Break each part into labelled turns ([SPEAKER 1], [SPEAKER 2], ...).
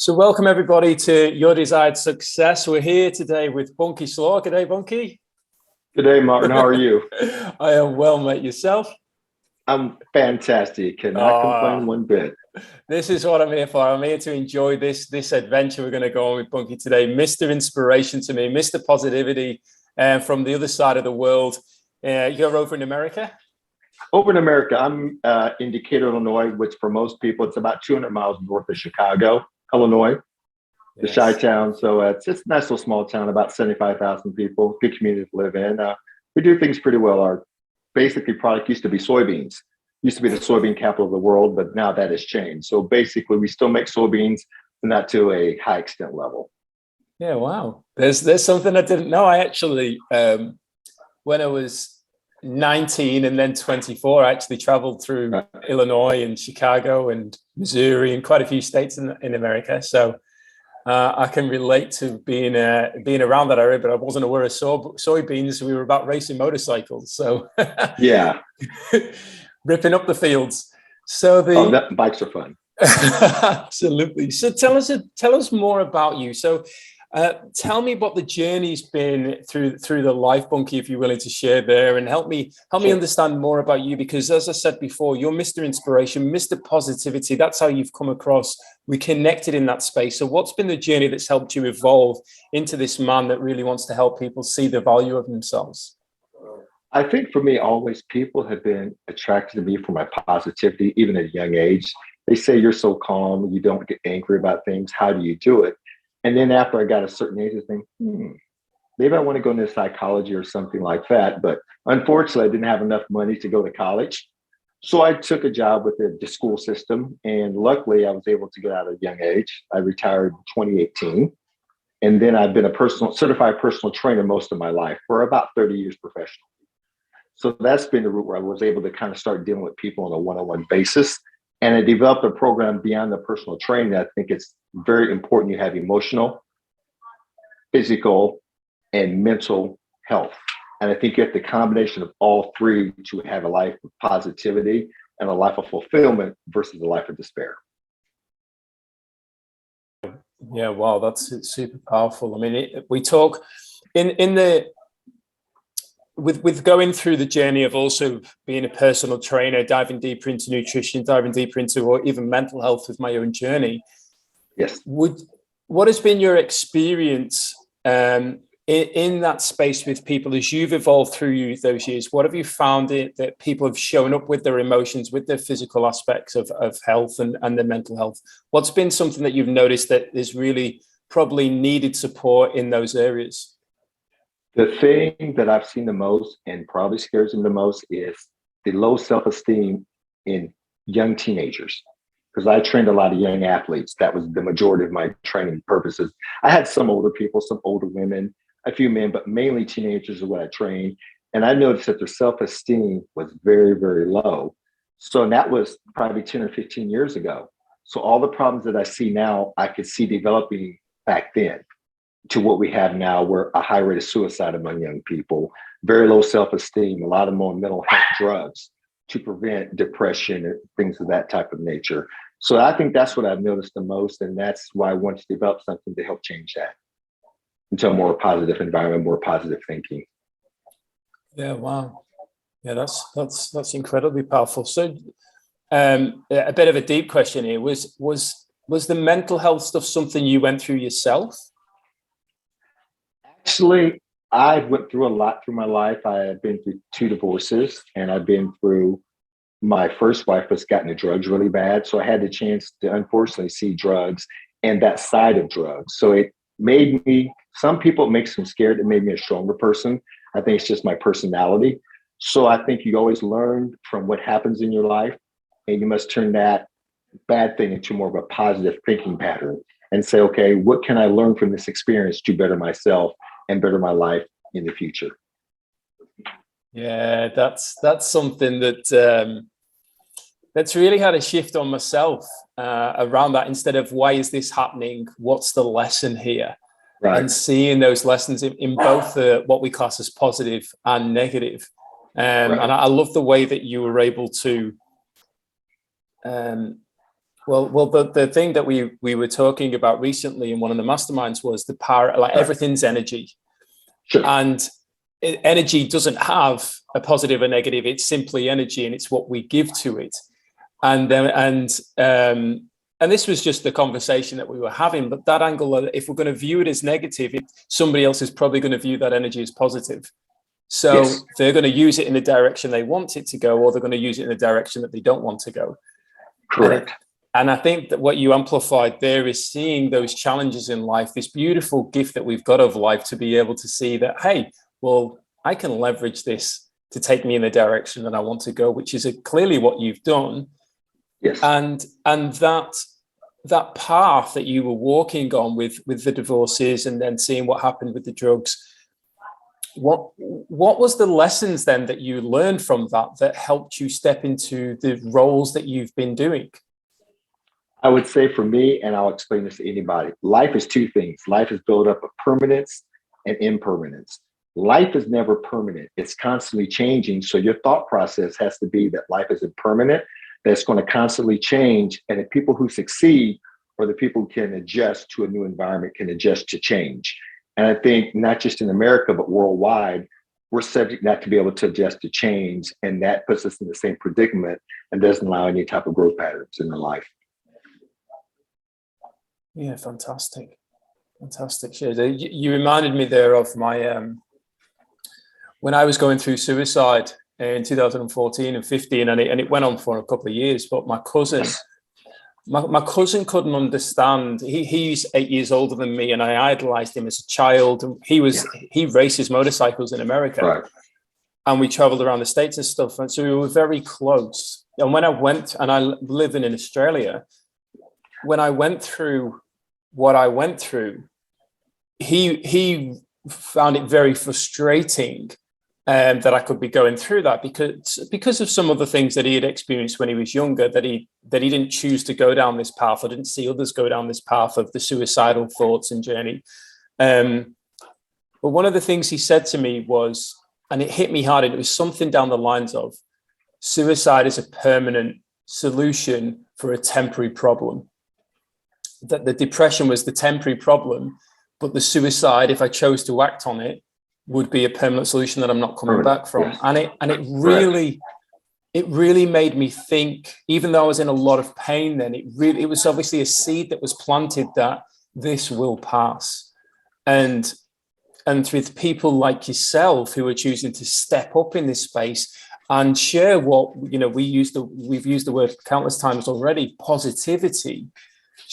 [SPEAKER 1] So welcome everybody to Your Desired Success. We're here today with Bunky Slaw. G'day, Bunky.
[SPEAKER 2] Good day, Martin. How are you?
[SPEAKER 1] I am well, mate. Yourself?
[SPEAKER 2] I'm fantastic. Cannot complain one bit.
[SPEAKER 1] This is what I'm here for. I'm here to enjoy this adventure we're going to go on with Bunky today. Mr. Inspiration to me, Mr. Positivity from the other side of the world. You're over in America?
[SPEAKER 2] Over in America, I'm in Decatur, Illinois, which for most people, it's about 200 miles north of Chicago, Illinois, the Chi-Town. So it's a nice little small town, about 75,000 people, good community to live in. We do things pretty well. Our basically product used to be soybeans. Used to be the soybean capital of the world, but now that has changed. So basically, we still make soybeans, but not to a high extent level.
[SPEAKER 1] Yeah, wow. There's something I didn't know. I actually, when I was 19 and then 24, I actually traveled through Illinois and Chicago and Missouri and quite a few states in America. So I can relate to being around that area, but I wasn't aware of soybeans. We were about racing motorcycles. So
[SPEAKER 2] yeah,
[SPEAKER 1] ripping up the fields. So
[SPEAKER 2] bikes are fun.
[SPEAKER 1] Absolutely. So tell us more about you. So tell me what the journey's been through the life, Bunky, if you're willing to share there, and help me understand more about you, because as I said before, you're Mr. Inspiration, Mr. Positivity. That's how you've come across. We connected in that space. So what's been the journey that's helped you evolve into this man that really wants to help people see the value of themselves?
[SPEAKER 2] I think for me, always people have been attracted to me for my positivity, even at a young age. They say you're so calm, you don't get angry about things. How do you do it? And then after I got a certain age, I think, maybe I want to go into psychology or something like that. But unfortunately, I didn't have enough money to go to college. So I took a job with the school system. And luckily, I was able to get out at a young age. I retired in 2018. And then I've been a certified personal trainer most of my life for about 30 years professionally. So that's been the route where I was able to kind of start dealing with people on a one-on-one basis. And I developed a program beyond the personal training. I think it's very important you have emotional, physical, and mental health. And I think you have the combination of all three to have a life of positivity and a life of fulfillment versus a life of despair.
[SPEAKER 1] Yeah, wow, that's super powerful. I mean, we talk in the with going through the journey of also being a personal trainer, diving deeper into nutrition, diving deeper into or even mental health with my own journey.
[SPEAKER 2] Yes.
[SPEAKER 1] What has been your experience in that space with people as you've evolved through those years? What have you found that people have shown up with their emotions, with their physical aspects of health and their mental health? What's been something that you've noticed that is really probably needed support in those areas?
[SPEAKER 2] The thing that I've seen the most and probably scares them the most is the low self-esteem in young teenagers. Because I trained a lot of young athletes. That was the majority of my training purposes. I had some older people, some older women, a few men, but mainly teenagers is what I trained. And I noticed that their self-esteem was very, very low. So that was probably 10 or 15 years ago. So all the problems that I see now, I could see developing back then to what we have now, where a high rate of suicide among young people, very low self-esteem, a lot of more mental health drugs to prevent depression and things of that type of nature. So I think that's what I've noticed the most. And that's why I want to develop something to help change that into a more positive environment, more positive thinking.
[SPEAKER 1] Yeah, wow. Yeah, that's incredibly powerful. So a bit of a deep question here. Was the mental health stuff something you went through yourself?
[SPEAKER 2] Actually, I went through a lot through my life. I have been through 2 divorces, and I've been through my first wife was gotten into drugs really bad. So I had the chance to unfortunately see drugs and that side of drugs. So it made me, some people it makes them scared. It made me a stronger person. I think it's just my personality. So I think you always learn from what happens in your life, and you must turn that bad thing into more of a positive thinking pattern and say, okay, what can I learn from this experience to better myself and better my life in the future?
[SPEAKER 1] Yeah, that's something that's really had a shift on myself around that. Instead of why is this happening? What's the lesson here? Right. And seeing those lessons in both what we class as positive and negative. Right. And I love the way that you were able to Well, the thing that we were talking about recently in one of the masterminds was the power, like
[SPEAKER 2] Right.
[SPEAKER 1] everything's energy.
[SPEAKER 2] Sure.
[SPEAKER 1] And energy doesn't have a positive or negative. It's simply energy, and it's what we give to it. And this was just the conversation that we were having. But that angle, if we're going to view it as negative, somebody else is probably going to view that energy as positive. So
[SPEAKER 2] Yes.
[SPEAKER 1] they're going to use it in the direction they want it to go, or they're going to use it in the direction that they don't want to go.
[SPEAKER 2] Correct.
[SPEAKER 1] And I think that what you amplified there is seeing those challenges in life, this beautiful gift that we've got of life, to be able to see that, hey, well, I can leverage this to take me in the direction that I want to go, which is clearly what you've done.
[SPEAKER 2] Yes.
[SPEAKER 1] And that path that you were walking on with the divorces and then seeing what happened with the drugs, what was the lessons then that you learned from that helped you step into the roles that you've been doing?
[SPEAKER 2] I would say for me, and I'll explain this to anybody, life is two things. Life is built up of permanence and impermanence. Life is never permanent. It's constantly changing. So your thought process has to be that life is impermanent, that it's going to constantly change. And the people who succeed are the people who can adjust to a new environment, can adjust to change. And I think not just in America, but worldwide, we're subject not to be able to adjust to change. And that puts us in the same predicament and doesn't allow any type of growth patterns in our life.
[SPEAKER 1] Yeah, fantastic. Cheers. You reminded me there of my when I was going through suicide in 2014 and 15, and it went on for a couple of years. But my cousin couldn't understand. He's 8 years older than me, and I idolized him as a child. He races motorcycles in America,
[SPEAKER 2] Right.
[SPEAKER 1] and we traveled around the States and stuff. And so we were very close. And when I went, and I living in Australia, when I went through what I went through, he found it very frustrating that I could be going through that because of some of the things that he had experienced when he was younger, that he didn't choose to go down this path. I didn't see others go down this path of the suicidal thoughts and journey. But one of the things he said to me was, and it hit me hard, and it was something down the lines of, suicide is a permanent solution for a temporary problem. That the depression was the temporary problem, but the suicide, if I chose to act on it, would be a permanent solution that I'm not coming back from. Yes. And it really made me think, even though I was in a lot of pain then, it was obviously a seed that was planted that this will pass. And through people like yourself who are choosing to step up in this space and share what, we've used the word countless times already, positivity.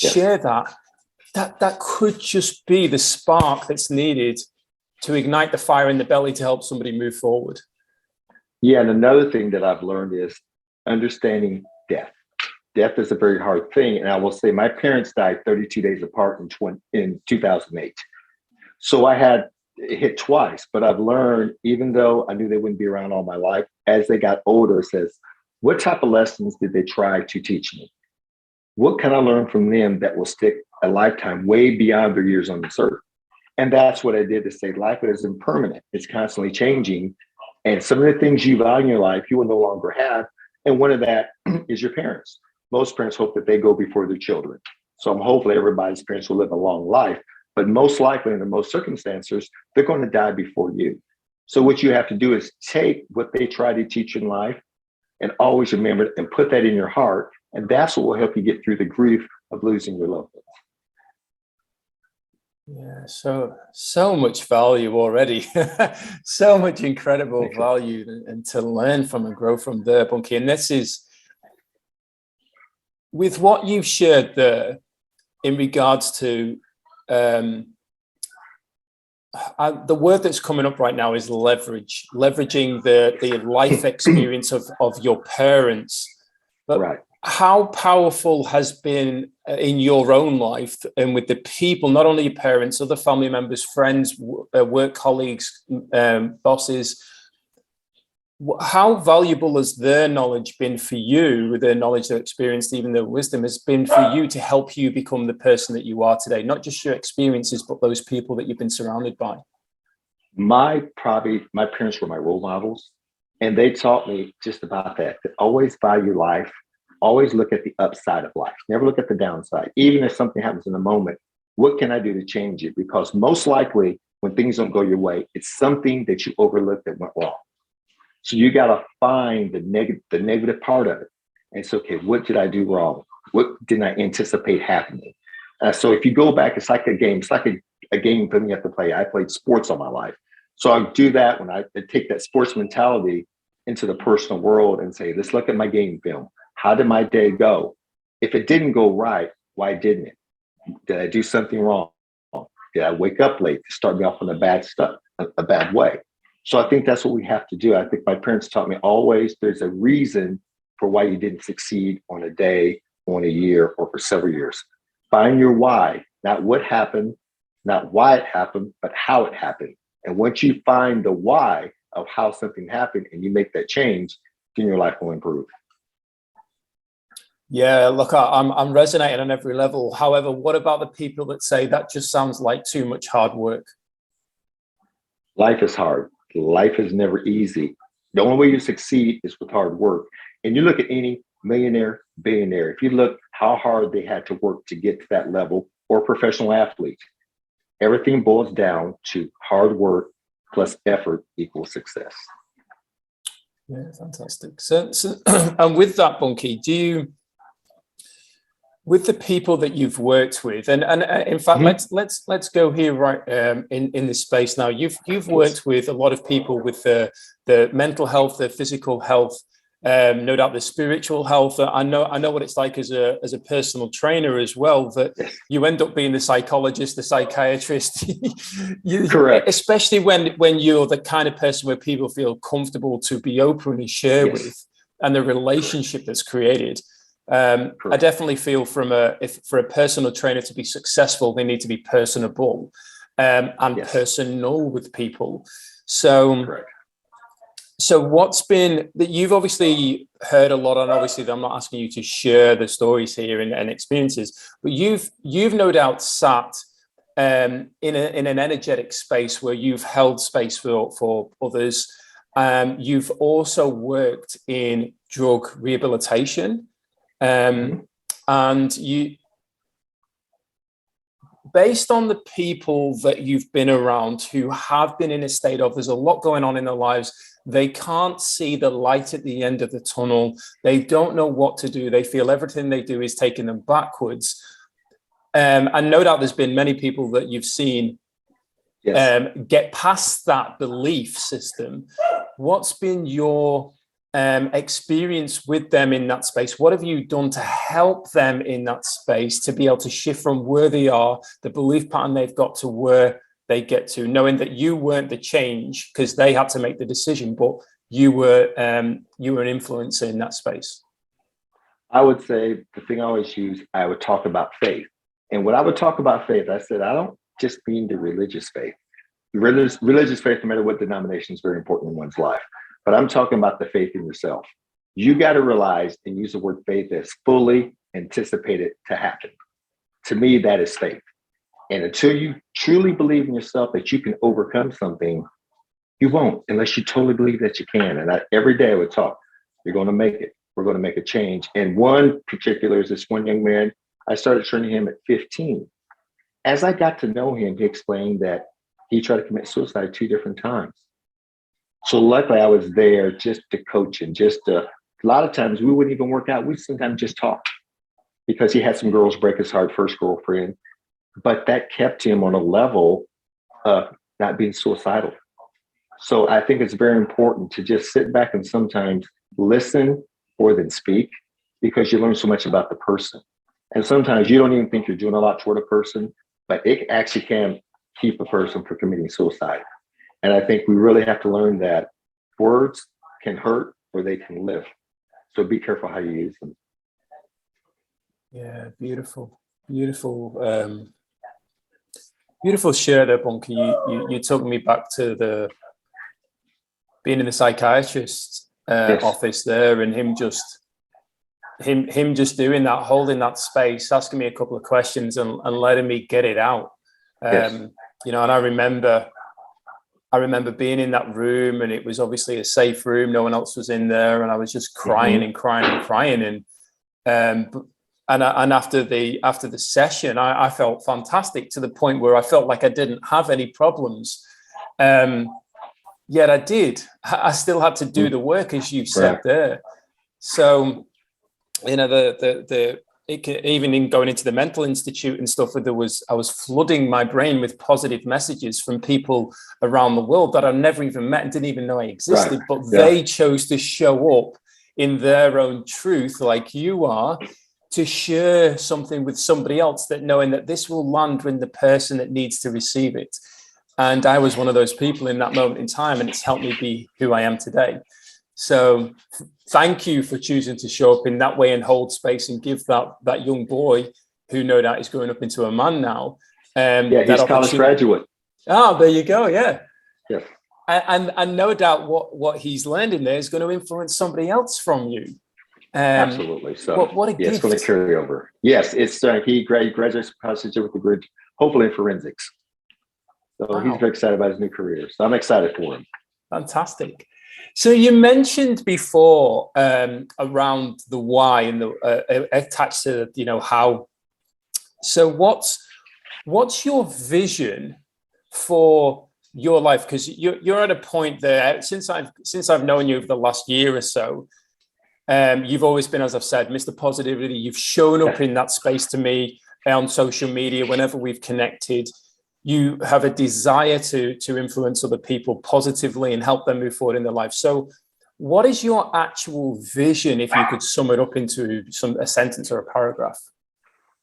[SPEAKER 1] Yes. Share that could just be the spark that's needed to ignite the fire in the belly to help somebody move forward.
[SPEAKER 2] Yeah, and another thing that I've learned is understanding death. Death is a very hard thing. And I will say my parents died 32 days apart in 2008. So I had it hit twice, but I've learned, even though I knew they wouldn't be around all my life, as they got older, it says, what type of lessons did they try to teach me? What can I learn from them that will stick a lifetime way beyond their years on this earth? And that's what I did, to say life is impermanent. It's constantly changing. And some of the things you value in your life, you will no longer have. And one of that is your parents. Most parents hope that they go before their children. So I'm hopefully everybody's parents will live a long life. But most likely, in the most circumstances, they're going to die before you. So what you have to do is take what they try to teach in life and always remember it and put that in your heart. And that's what will help you get through the grief of losing your loved ones.
[SPEAKER 1] Yeah, so much value already. So much incredible value and to learn from and grow from there, Bunky. And this is, with what you've shared there in regards to the word that's coming up right now is leveraging the life experience of your parents. But right. How powerful has been in your own life and with the people, not only your parents, other family members, friends, work colleagues, bosses, how valuable has their knowledge been for you, their knowledge, their experience, even their wisdom has been for you to help you become the person that you are today? Not just your experiences, but those people that you've been surrounded by.
[SPEAKER 2] My parents were my role models, and they taught me just about that, to always value life, always look at the upside of life. Never look at the downside. Even if something happens in the moment, what can I do to change it? Because most likely when things don't go your way, it's something that you overlooked that went wrong. So you got to find the negative part of it. And so, okay, what did I do wrong? What didn't I anticipate happening? So if you go back, it's like a game. It's like a game for me to play. I played sports all my life. So I do that when I take that sports mentality into the personal world and say, let's look at my game film. How did my day go? If it didn't go right, why didn't it? Did I do something wrong? Did I wake up late to start me off on a bad way? So I think that's what we have to do. I think my parents taught me always there's a reason for why you didn't succeed on a day, on a year, or for several years. Find your why, not what happened, not why it happened, but how it happened. And once you find the why of how something happened and you make that change, then your life will improve.
[SPEAKER 1] Yeah, look, I'm resonating on every level. However, what about the people that say that just sounds like too much hard work?
[SPEAKER 2] Life is hard. Life is never easy. The only way you succeed is with hard work. And you look at any millionaire, billionaire, if you look how hard they had to work to get to that level, or professional athletes, everything boils down to hard work plus effort equals success.
[SPEAKER 1] Yeah, fantastic. So and with that, Bunky, with the people that you've worked with, and in fact, let's go here right in this space now. You've worked with a lot of people with the mental health, the physical health, no doubt the spiritual health. I know what it's like as a personal trainer as well. That you end up being the psychologist, the psychiatrist.
[SPEAKER 2] Correct.
[SPEAKER 1] Especially when you're the kind of person where people feel comfortable to be open and share with, and the relationship that's created. I definitely feel if for a personal trainer to be successful, they need to be personable and personal with people. So what's been that you've obviously heard a lot, and obviously I'm not asking you to share the stories here and experiences, but you've no doubt sat in an energetic space where you've held space for others. You've also worked in drug rehabilitation. And you, based on the people that you've been around who have been in a state of, there's a lot going on in their lives, they can't see the light at the end of the tunnel, they don't know what to do, they feel everything they do is taking them backwards. And no doubt there's been many people that you've seen get past that belief system. What's been your experience with them in that space? What have you done to help them in that space to be able to shift from where they are, the belief pattern they've got, to where they get to, knowing that you weren't the change because they had to make the decision, but you were an influencer in that space?
[SPEAKER 2] I would say the thing I always use, I would talk about faith. And when I would talk about faith, I said, I don't just mean the religious faith. Religious faith, no matter what denomination, is very important in one's life. But I'm talking about the faith in yourself. You got to realize and use the word faith as fully anticipated to happen. To me, that is faith. And until you truly believe in yourself that you can overcome something, you won't, unless you totally believe that you can. And every day I would talk, you're going to make it. We're going to make a change. And one particular is this one young man. I started training him at 15. As I got to know him, he explained that he tried to commit suicide 2 different times. So luckily I was there just to coach him, a lot of times we wouldn't even work out. We sometimes just talk because he had some girls break his heart, first girlfriend, but that kept him on a level of not being suicidal. So I think it's very important to just sit back and sometimes listen more than speak, because you learn so much about the person. And sometimes you don't even think you're doing a lot toward a person, but it actually can keep a person from committing suicide. And I think we really have to learn that words can hurt or they can live. So be careful how you use them.
[SPEAKER 1] Yeah, beautiful, beautiful, beautiful share there, Bunky. You took me back to being in the psychiatrist's office there, and him just doing that, holding that space, asking me a couple of questions and letting me get it out. And I remember being in that room, and it was obviously a safe room. No one else was in there. And I was just crying and crying and crying. And And after the session, I felt fantastic, to the point where I felt like I didn't have any problems. Yet I did. I still had to do the work, as you've said there. So, you know, even in going into the mental institute and stuff, I was flooding my brain with positive messages from people around the world that I never even met and didn't even know I existed. But they chose to show up in their own truth, like you are, to share something with somebody else, that knowing that this will land with the person that needs to receive it. And I was one of those people in that moment in time, and it's helped me be who I am today. So thank you for choosing to show up in that way and hold space and give that young boy, who no doubt is growing up into a man now.
[SPEAKER 2] He's a college graduate.
[SPEAKER 1] Oh, there you go. Yeah.
[SPEAKER 2] Yes.
[SPEAKER 1] And no doubt what he's learned in there is going to influence somebody else from you.
[SPEAKER 2] Absolutely. So
[SPEAKER 1] what a gift.
[SPEAKER 2] It's going to carry over. Yes, it's he graduates with a degree, hopefully in forensics. So he's very excited about his new career. So I'm excited for him.
[SPEAKER 1] Fantastic. So you mentioned before around the why and the attached to, you know, how. So what's your vision for your life? Because you're at a point there, since I've known you over the last year or so. You've always been, as I've said, Mr. Positivity. You've shown up in that space to me on social media whenever we've connected. You have a desire to influence other people positively and help them move forward in their life. So what is your actual vision, if you could sum it up into a sentence or a paragraph?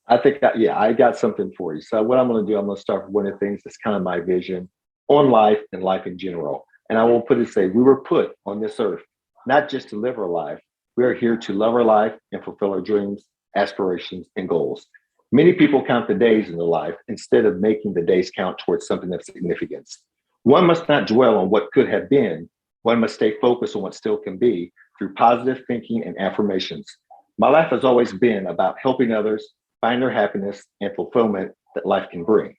[SPEAKER 2] I think, I got something for you. So what I'm going to do, I'm going to start with one of the things that's kind of my vision on life and life in general. And I will say, we were put on this earth, not just to live our life. We are here to love our life and fulfill our dreams, aspirations, and goals. Many people count the days in their life instead of making the days count towards something of significance. One must not dwell on what could have been. One must stay focused on what still can be through positive thinking and affirmations. My life has always been about helping others find their happiness and fulfillment that life can bring.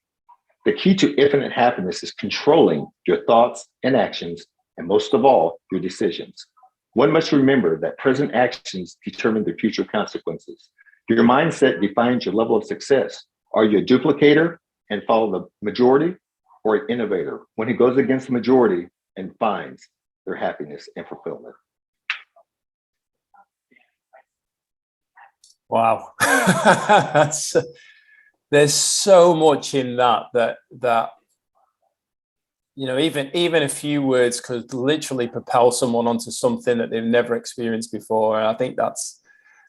[SPEAKER 2] The key to infinite happiness is controlling your thoughts and actions, and most of all, your decisions. One must remember that present actions determine the future consequences. Your mindset defines your level of success. Are you a duplicator and follow the majority, or an innovator when he goes against the majority and finds their happiness and fulfillment?
[SPEAKER 1] Wow. There's so much in that you know, even a few words could literally propel someone onto something that they've never experienced before. And I think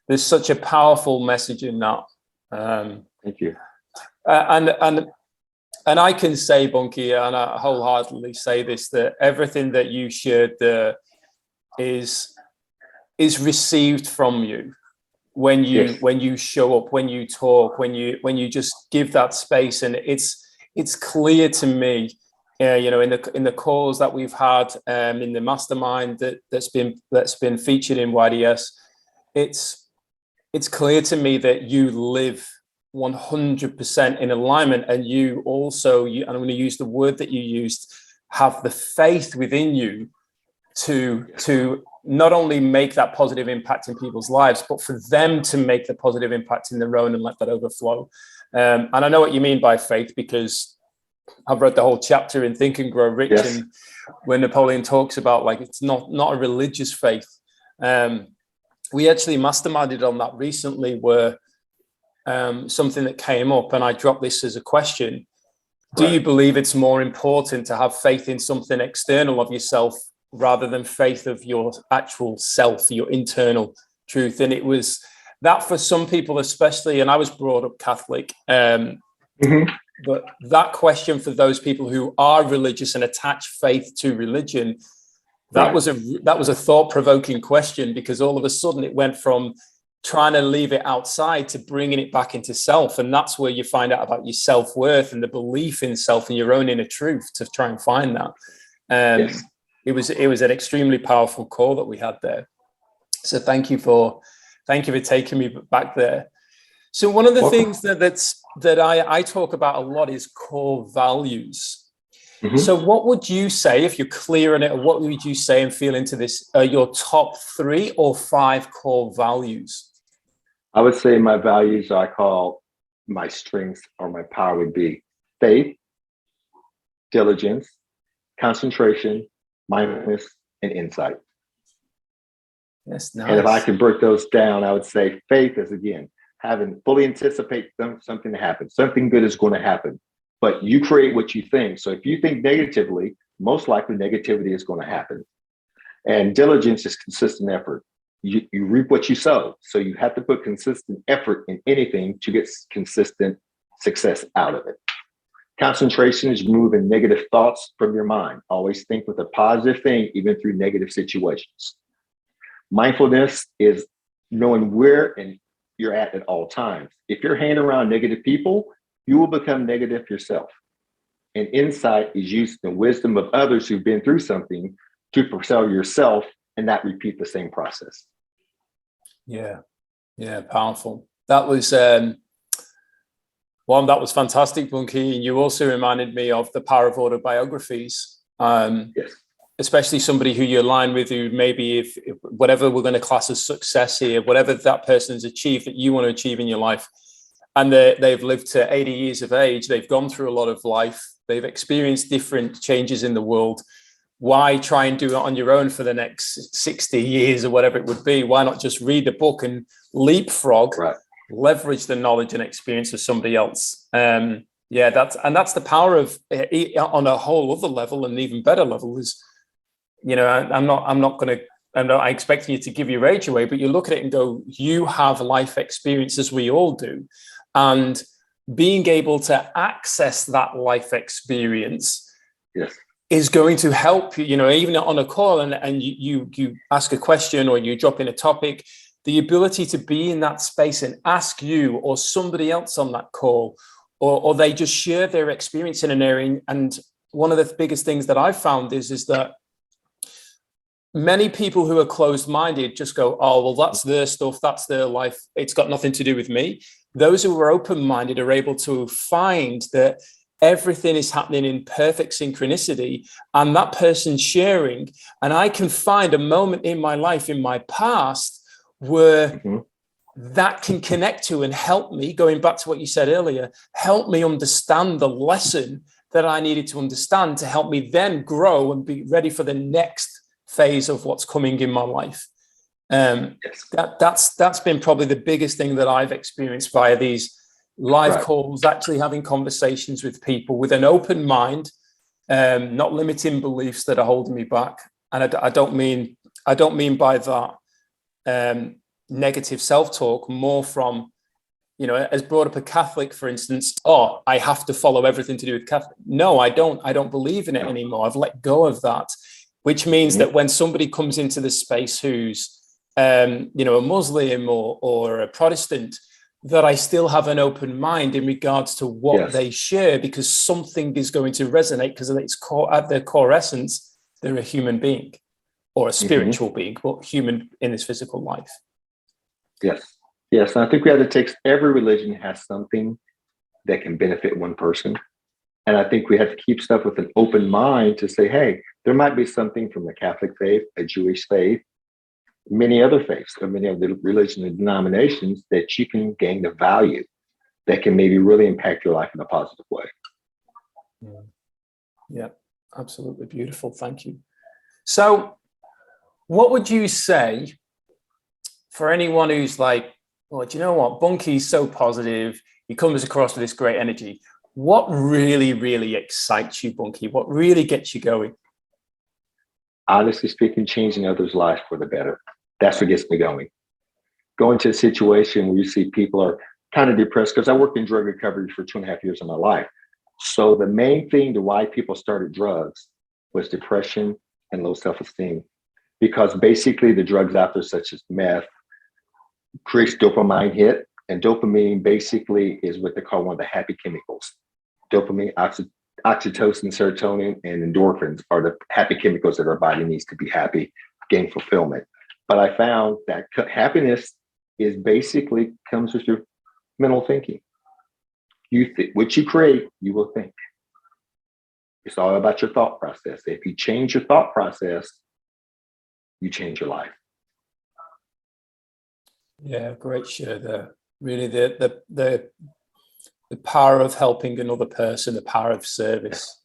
[SPEAKER 1] there's such a powerful message in that.
[SPEAKER 2] Thank you.
[SPEAKER 1] And I can say, Bunky, and I wholeheartedly say this, that everything that you shared there is received from you when you show up, when you talk, when you just give that space. And it's clear to me, you know, in the calls that we've had, in the mastermind that's been featured in YDS, it's clear to me that you live 100% in alignment, and you also, and I'm going to use the word that you used, have the faith within you to not only make that positive impact in people's lives, but for them to make the positive impact in their own and let that overflow. And I know what you mean by faith, because I've read the whole chapter in Think and Grow Rich, and when Napoleon talks about, like, it's not a religious faith. We actually masterminded on that recently, where something that came up, and I dropped this as a question. Do you believe it's more important to have faith in something external of yourself rather than faith of your actual self, your internal truth? And it was that for some people, especially, and I was brought up Catholic, but that question for those people who are religious and attach faith to religion, that was a thought-provoking question, because all of a sudden it went from trying to leave it outside to bringing it back into self. And that's where you find out about your self-worth and the belief in self and your own inner truth, to try and find that. It was an extremely powerful call that we had there. So thank you for taking me back there. So one of the things that I talk about a lot is core values. So what would you say, if you're clear on it, or what would you say and feel into this, your top 3 or 5 core values?
[SPEAKER 2] I would say my values I call my strengths or my power would be faith, diligence, concentration, mindfulness, and insight.
[SPEAKER 1] That's
[SPEAKER 2] And if I
[SPEAKER 1] nice.
[SPEAKER 2] could break those down, I would say faith is again having fully anticipate something to happen. Something good is going to happen, but you create what you think. So if you think negatively, most likely negativity is going to happen. And diligence is consistent effort. You reap what you sow. So you have to put consistent effort in anything to get consistent success out of it. Concentration is removing negative thoughts from your mind. Always think with a positive thing, even through negative situations. Mindfulness is knowing where and you're at all times. If you're hanging around negative people, you will become negative yourself. And insight is using the wisdom of others who've been through something to propel yourself and not repeat the same process.
[SPEAKER 1] Yeah, yeah, powerful. That was that was fantastic, Bunky. And you also reminded me of the power of autobiographies.
[SPEAKER 2] Yes.
[SPEAKER 1] Especially somebody who you align with, who maybe if whatever we're going to class as success here, whatever that person's achieved that you want to achieve in your life, and they've lived to 80 years of age, they've gone through a lot of life, they've experienced different changes in the world. Why try and do it on your own for the next 60 years or whatever it would be? Why not just read the book and leapfrog,
[SPEAKER 2] right.
[SPEAKER 1] Leverage the knowledge and experience of somebody else? Yeah, that's the power of on a whole other level, and even better level is, I'm not expecting you to give your age away, but you look at it and go, you have life experience as we all do. And being able to access that life experience
[SPEAKER 2] yes.
[SPEAKER 1] is going to help you, even on a call and you ask a question or you drop in a topic, the ability to be in that space and ask you or somebody else on that call, or they just share their experience in an area. And one of the biggest things that I've found is that many people who are closed-minded just go, oh, well, that's their stuff, that's their life, it's got nothing to do with me. Those who are open-minded are able to find that everything is happening in perfect synchronicity, and that person's sharing. And I can find a moment in my life, in my past, where that can connect to and help me, going back to what you said earlier, help me understand the lesson that I needed to understand to help me then grow and be ready for the next phase of what's coming in my life. That's been probably the biggest thing that I've experienced via these live calls, actually having conversations with people with an open mind, not limiting beliefs that are holding me back. And I don't mean by that negative self-talk, more from, as brought up a Catholic, for instance, oh, I have to follow everything to do with Catholic. No, I don't believe in it anymore. I've let go of that. Which means that when somebody comes into the space who's, a Muslim or a Protestant, that I still have an open mind in regards to what they share, because something is going to resonate, because at their core essence, they're a human being or a spiritual being, but human in this physical life.
[SPEAKER 2] Yes. Yes. And I think we have to take, every religion has something that can benefit one person. And I think we have to keep stuff with an open mind to say, hey, there might be something from the Catholic faith, a Jewish faith, many other faiths, or many of the religions and denominations that you can gain the value that can maybe really impact your life in a positive way.
[SPEAKER 1] Yeah, absolutely beautiful. Thank you. So what would you say for anyone who's like, well, do you know what? Bunky's so positive. He comes across with this great energy. What really, really excites you, Bunky? What really gets you going?
[SPEAKER 2] Honestly speaking, changing others' lives for the better. That's what gets me going. Going to a situation where you see people are kind of depressed, because I worked in drug recovery for 2.5 years of my life. So the main thing to why people started drugs was depression and low self-esteem, because basically the drugs out there, such as meth, creates dopamine hit. And dopamine basically is what they call one of the happy chemicals. Dopamine, oxytocin, serotonin, and endorphins are the happy chemicals that our body needs to be happy, gain fulfillment. But I found that happiness is basically comes with your mental thinking. What you create, you will think. It's all about your thought process. If you change your thought process, you change your life.
[SPEAKER 1] Yeah, great share there. Really, the power of helping another person, the power of service.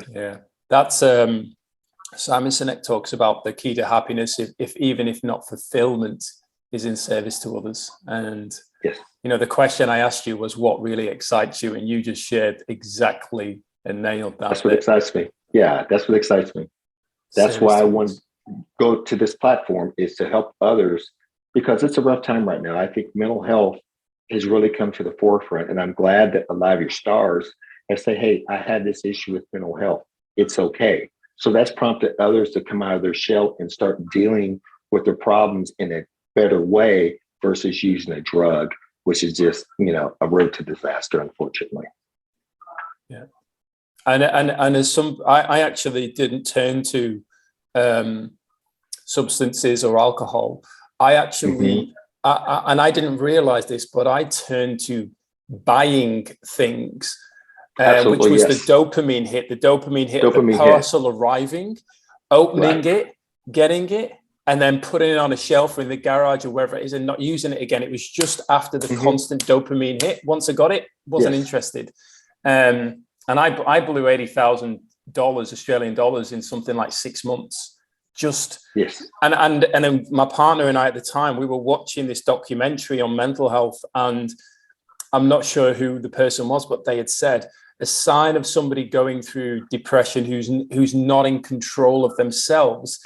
[SPEAKER 1] Yeah, that's Simon Sinek talks about the key to happiness, if even if not fulfillment, is in service to others. And
[SPEAKER 2] Yes.
[SPEAKER 1] you know, the question I asked you was what really excites you, and you just shared exactly and nailed that.
[SPEAKER 2] That's what excites me. Yeah, that's what excites me. That's
[SPEAKER 1] Service
[SPEAKER 2] why I
[SPEAKER 1] to
[SPEAKER 2] want
[SPEAKER 1] others.
[SPEAKER 2] to go to this platform, is to help others, because it's a rough time right now. I think mental health has really come to the forefront, and I'm glad that a lot of your stars have say, "Hey, I had this issue with mental health. It's okay." So that's prompted others to come out of their shell and start dealing with their problems in a better way versus using a drug, which is just, a road to disaster, unfortunately.
[SPEAKER 1] Yeah. And as I actually didn't turn to substances or alcohol. I actually, and I didn't realize this, but I turned to buying things, which was the dopamine hit. The dopamine hit of the parcel arriving, opening it, getting it, and then putting it on a shelf or in the garage or wherever it is, and not using it again. It was just after the constant dopamine hit. Once I got it, wasn't interested. And I blew $80,000 Australian dollars in something like 6 months. And then my partner and I at the time, we were watching this documentary on mental health, and I'm not sure who the person was, but they had said a sign of somebody going through depression who's not in control of themselves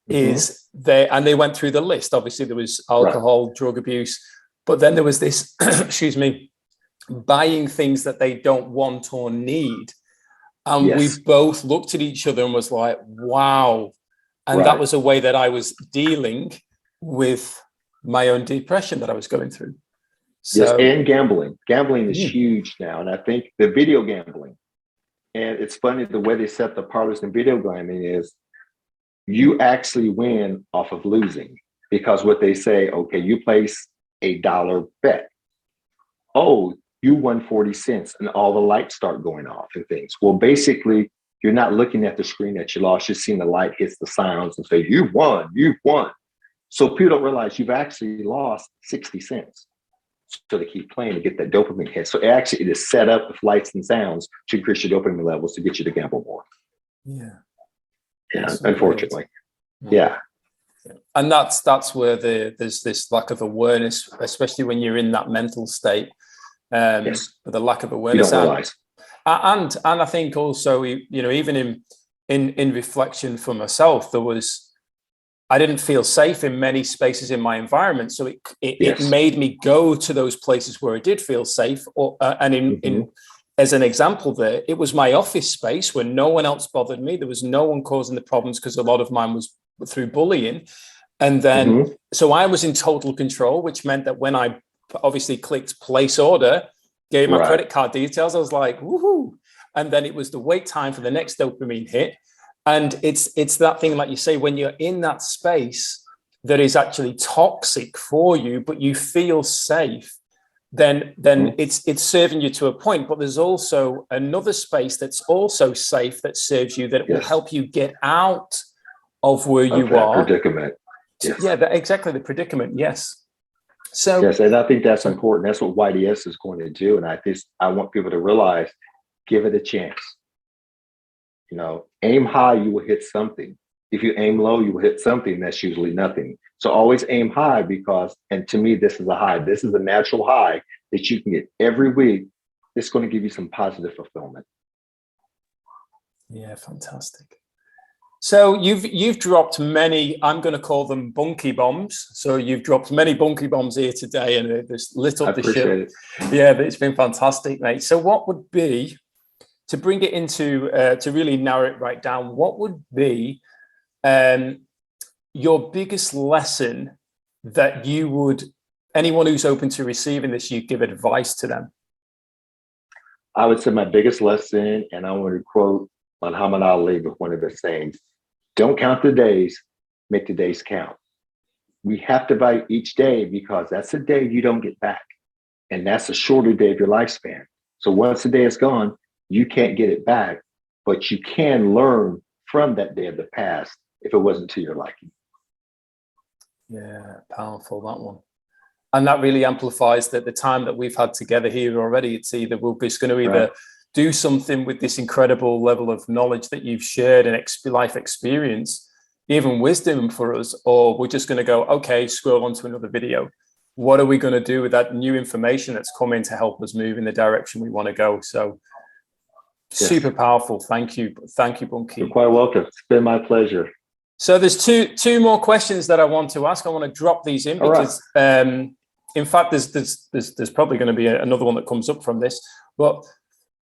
[SPEAKER 1] is they went through the list. Obviously there was alcohol, drug abuse, but then there was this excuse me, buying things that they don't want or need. And we both looked at each other and was like, wow. And that was a way that I was dealing with my own depression that I was going through.
[SPEAKER 2] So, and gambling. Gambling is huge now. And I think the video gambling, and it's funny the way they set the parlors in video gambling is you actually win off of losing, because what they say, okay, you place $1 bet. Oh, you won 40 cents, and all the lights start going off and things. Well, basically, you're not looking at the screen that you lost. You're seeing the light hits the sounds and say, you won, you've won. So people don't realize you've actually lost 60 cents. So they keep playing to get that dopamine hit. So actually it is set up with lights and sounds to increase your dopamine levels to get you to gamble more. Yeah, unfortunately. Yeah.
[SPEAKER 1] And that's where there's this lack of awareness, especially when you're in that mental state. With the lack of awareness.
[SPEAKER 2] You don't realize.
[SPEAKER 1] And I think also, even in reflection for myself, I didn't feel safe in many spaces in my environment. So it made me go to those places where I did feel safe. And as an example there, it was my office space where no one else bothered me. There was no one causing the problems because a lot of mine was through bullying. And then, so I was in total control, which meant that when I obviously clicked place order, gave my credit card details, I was like, woohoo. And then it was the wait time for the next dopamine hit. And it's that thing, like you say, when you're in that space that is actually toxic for you, but you feel safe, then it's serving you to a point. But there's also another space that's also safe that serves you, that will help you get out of where you are.
[SPEAKER 2] Predicament.
[SPEAKER 1] Yeah, exactly, the predicament. Yes. So
[SPEAKER 2] and I think that's important. That's what YDS is going to do. And I want people to realize, give it a chance. Aim high, you will hit something. If you aim low, you will hit something. That's usually nothing. So always aim high, and to me, this is a high. This is a natural high that you can get every week. It's going to give you some positive fulfillment.
[SPEAKER 1] Yeah, fantastic. So you've dropped many, I'm going to call them bunky bombs. So you've dropped many bunky bombs here today, and it's lit up the show. Yeah, it's been fantastic, mate. So what would be, to bring it into, to really narrow it right down, what would be your biggest lesson that you would, anyone who's open to receiving this, you give advice to them?
[SPEAKER 2] I would say my biggest lesson, and I want to quote Muhammad Ali with one of his sayings: don't count the days, make the days count. We have to value each day, because that's a day you don't get back. And that's a shorter day of your lifespan. So once the day is gone, you can't get it back, but you can learn from that day of the past if it wasn't to your liking.
[SPEAKER 1] Yeah, powerful, that one. And that really amplifies that the time that we've had together here already. It's either we're just going to either do something with this incredible level of knowledge that you've shared and life experience, even wisdom for us, or we're just going to go, okay, scroll on to another video. What are we going to do with that new information that's coming to help us move in the direction we want to go? So super powerful. Thank you. Thank you, Bunky.
[SPEAKER 2] You're quite welcome. It's been my pleasure.
[SPEAKER 1] So there's two more questions that I want to ask. I want to drop these in because, in fact, there's probably going to be another one that comes up from this. But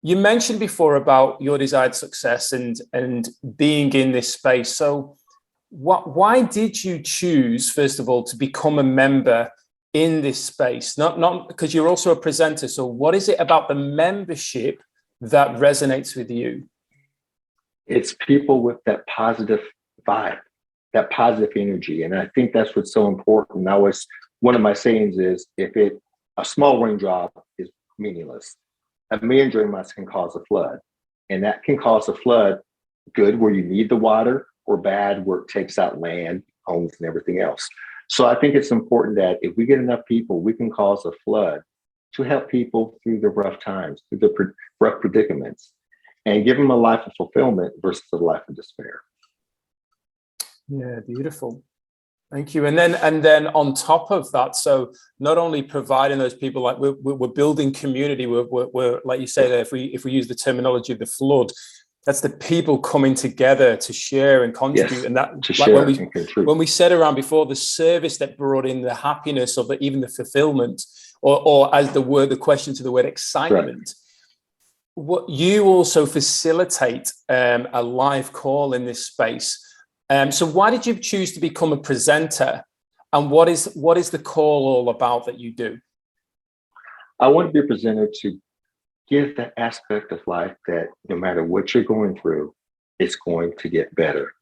[SPEAKER 1] you mentioned before about your desired success and being in this space. So why did you choose, first of all, to become a member in this space? Not because you're also a presenter. So what is it about the membership that resonates with you?
[SPEAKER 2] It's people with that positive vibe, that positive energy. And I think that's what's so important. Now, one of my sayings is, a small raindrop is meaningless. A million raindrops can cause a flood. And that can cause a flood, good where you need the water, or bad where it takes out land, homes, and everything else. So I think it's important that if we get enough people, we can cause a flood to help people through the rough times, through the rough predicaments, and give them a life of fulfillment versus a life of despair.
[SPEAKER 1] Yeah, beautiful. Thank you. And then on top of that, so not only providing those people, like we're building community, we're like you say, that if we use the terminology of the flood, that's the people coming together to share and contribute. And that, like when we said around before, the service that brought in the happiness of even the fulfillment, or as the question to the word excitement. What you also facilitate a live call in this space. So why did you choose to become a presenter, and what is the call all about that you do?
[SPEAKER 2] I want to be a presenter to give that aspect of life that no matter what you're going through, it's going to get better.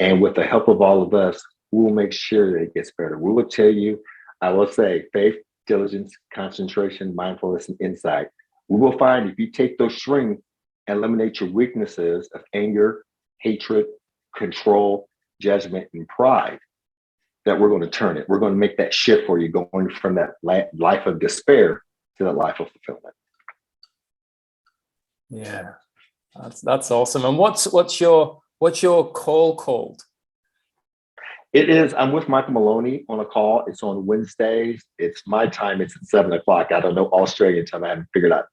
[SPEAKER 2] And with the help of all of us, we will make sure that it gets better. We will tell you, I will say, faith, diligence, concentration, mindfulness, and insight. We will find if you take those strengths and eliminate your weaknesses of anger, hatred, control, judgment, and pride, that we're going to turn it. We're going to make that shift for you, going from that life of despair to the life of fulfillment.
[SPEAKER 1] Yeah, that's awesome. And what's your call called?
[SPEAKER 2] It is. I'm with Michael Maloney on a call. It's on Wednesdays. It's my time. It's at 7:00. I don't know Australian time. I haven't figured out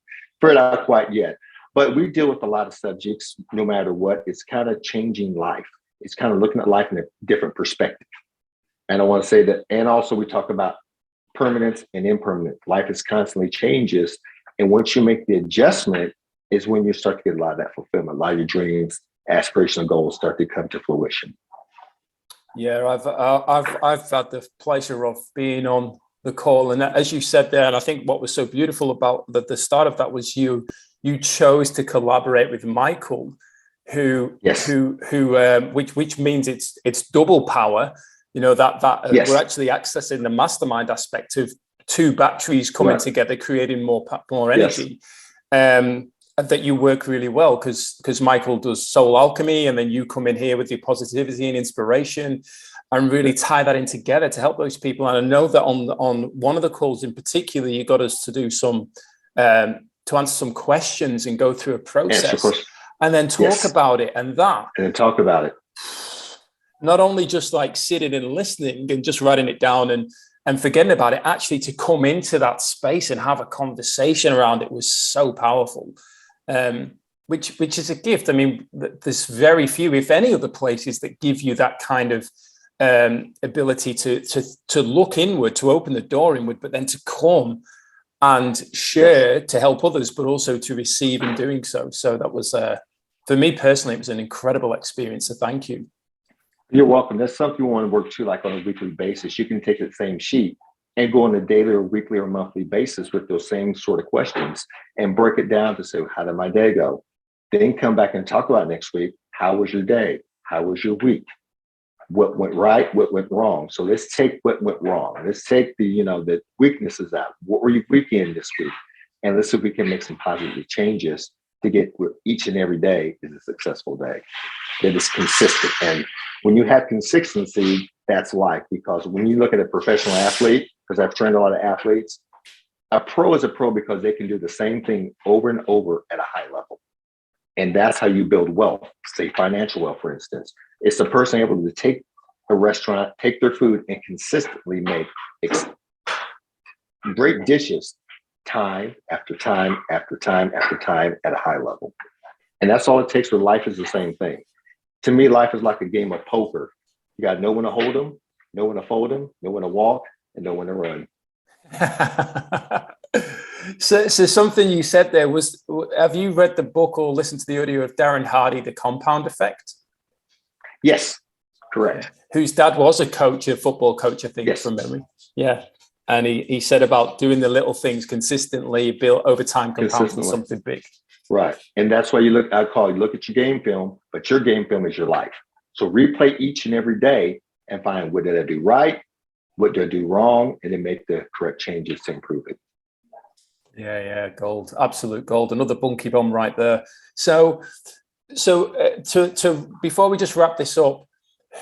[SPEAKER 2] quite yet. But we deal with a lot of subjects, no matter what. It's kind of changing life. It's kind of looking at life in a different perspective. And I want to say that, and also we talk about permanence and impermanence. Life is constantly changes. And once you make the adjustment is when you start to get a lot of that fulfillment. A lot of your dreams, aspirational goals start to come to fruition. Yeah,
[SPEAKER 1] I've had the pleasure of being on the call, and as you said there, and I think what was so beautiful about the start of that was you chose to collaborate with Michael, which means it's double power. You know that we're actually accessing the mastermind aspect of two batteries coming together, creating more energy. That you work really well because Michael does soul alchemy, and then you come in here with your positivity and inspiration and really tie that in together to help those people. And I know that on one of the calls in particular, you got us to do some to answer some questions and go through a process and then talk about it. And then
[SPEAKER 2] talk about it.
[SPEAKER 1] Not only just like sitting and listening and just writing it down and forgetting about it, actually to come into that space and have a conversation around it was so powerful. Which is a gift. I mean, there's very few, if any, other places that give you that kind of ability to look inward, to open the door inward, but then to come and share to help others, but also to receive in doing so. So that was, for me personally, it was an incredible experience. So thank you.
[SPEAKER 2] You're welcome. That's something you want to work to, like on a weekly basis. You can take the same sheet and go on a daily or weekly or monthly basis with those same sort of questions and break it down to say, how did my day go? Then come back and talk about next week. How was your day? How was your week? What went right? What went wrong? So let's take what went wrong. Let's take the weaknesses out. What were you weak in this week? And let's see if we can make some positive changes to get where each and every day is a successful day that is consistent. And when you have consistency, that's life. Because when you look at a professional athlete, because I've trained a lot of athletes, a pro is a pro because they can do the same thing over and over at a high level. And that's how you build wealth, say financial wealth, for instance. It's the person able to take a restaurant, take their food, and consistently make great dishes time after time after time after time at a high level. And that's all it takes. For life is the same thing. To me, life is like a game of poker. You got no one to hold them, no one to fold them, no one to walk, and no one to run.
[SPEAKER 1] So something you said there was, have you read the book or listened to the audio of Darren Hardy, The Compound Effect?
[SPEAKER 2] Yes, correct.
[SPEAKER 1] Whose dad was a coach, a football coach, I think, from memory. Yeah. And he said about doing the little things consistently, build over time, compound to something big.
[SPEAKER 2] Right. And that's why you look at your game film, but your game film is your life. So replay each and every day and find, what did I do right? What did I do wrong? And then make the correct changes to improve it.
[SPEAKER 1] Yeah, gold, absolute gold. Another Bunky bomb right there. So to before we just wrap this up,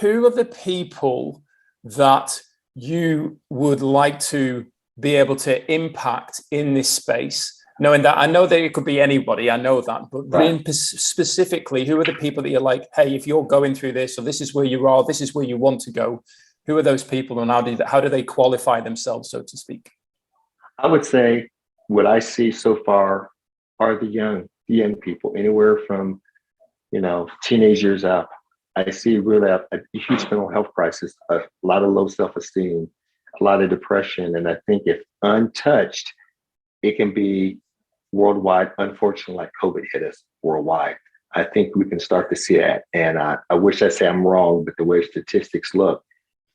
[SPEAKER 1] who are the people that you would like to be able to impact in this space? Knowing that, I know that it could be anybody, I know that, but specifically, who are the people that you're like, hey, if you're going through this, or this is where you are, this is where you want to go, who are those people, and how do they qualify themselves, so to speak? I
[SPEAKER 2] would say what I see so far are the young people, anywhere from, teenage years up. I see really a huge mental health crisis, a lot of low self-esteem, a lot of depression. And I think if untouched, it can be worldwide. Unfortunately, like COVID hit us worldwide. I think we can start to see that. And I wish I say I'm wrong, but the way statistics look,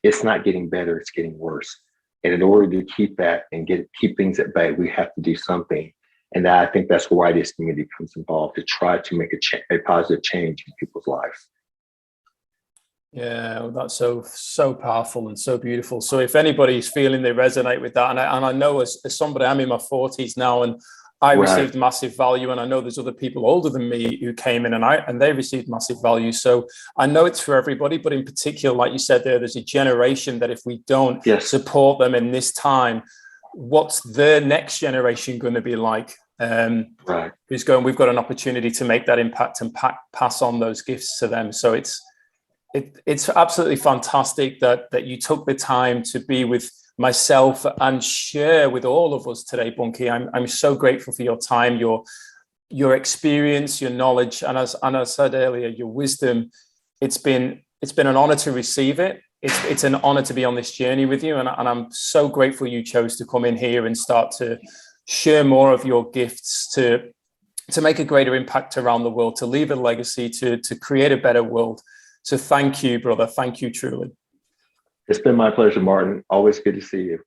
[SPEAKER 2] it's not getting better, it's getting worse. And in order to keep that and keep things at bay, we have to do something. And I think that's where YDS community comes involved, to try to make a positive change in people's lives.
[SPEAKER 1] Yeah, that's so powerful and so beautiful. So if anybody's feeling they resonate with that, and I know as somebody, I'm in my 40s now, and I received massive value, and I know there's other people older than me who came in and they received massive value. So I know it's for everybody, but in particular, like you said there's a generation that if we don't support them in this time, what's the next generation going to be like? We've got an opportunity to make that impact and pass on those gifts to them. So it's absolutely fantastic that you took the time to be with myself and share with all of us today, Bunky. I'm so grateful for your time, your experience, your knowledge, and as I said earlier, your wisdom. It's been an honor to receive it. It's an honor to be on this journey with you, and I'm so grateful you chose to come in here and start to share more of your gifts to make a greater impact around the world, to leave a legacy, to create a better world. So thank you, brother. Thank you truly.
[SPEAKER 2] It's been my pleasure, Martin. Always good to see you.